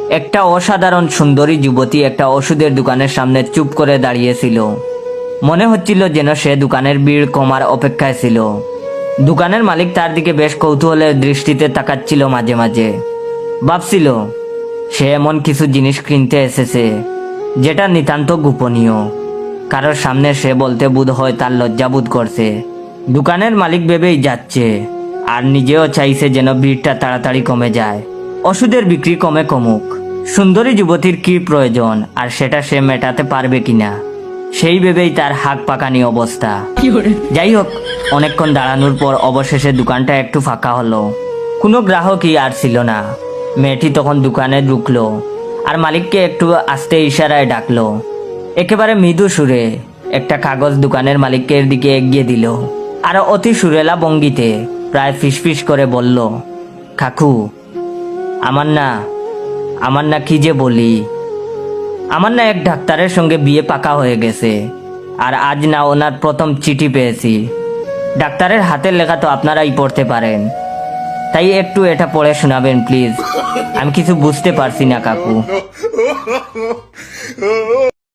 একটা অসাধারণ সুন্দরী যুবতী একটা ওষুধের দোকানের সামনে চুপ করে দাঁড়িয়েছিল। মনে হচ্ছিল যেন সে দোকানের ভিড় কমার অপেক্ষায় ছিল। দোকানের মালিক তার দিকে বেশ কৌতূহলের দৃষ্টিতে তাকাচ্ছিল মাঝে মাঝে। ভাবছিল সে এমন কিছু জিনিস কিনতে এসেছে যেটা নিতান্ত গোপনীয়। কারোর সামনে সে বলতে বোধ হয় তার লজ্জা বোধ করছে। দোকানের মালিক ভেবেই যাচ্ছে আর নিজেও চাইছে যেন ভিড়টা তাড়াতাড়ি কমে যায়, ওষুধের বিক্রি কমুক। সুন্দরী যুবতীর কি প্রয়োজন আর সেটা সে মেটাতে পারবে কিনা সেই ভেবেই তার হাত পাকানি অবস্থা। যাই হোক, অনেকক্ষণ দাঁড়ানোর পর অবশেষে দোকানটা একটু ফাঁকা হলো। কোনো গ্রাহকই আর ছিল না। মেয়েটি তখন দোকানে ঢুকলো আর মালিককে একটু আস্তে ইশারায় ডাকলো। একেবারে মৃদু সুরে একটা কাগজ দোকানের মালিকের দিকে এগিয়ে দিল আর অতি সুরেলা ভঙ্গিতে প্রায় ফিসফিস করে বলল, কাকু, আমার না কি যে বলি, আমার না এক ডাক্তারের সঙ্গে বিয়ে পাকা হয়ে গেছে আর আজ না ওনার প্রথম চিঠি পেয়েছি। ডাক্তারের হাতের লেখা তো আপনারাই পড়তে পারেন, তাই একটু এটা পড়ে শোনাবেন প্লিজ। আমি কিছু বুঝতে পারছি না কাকু।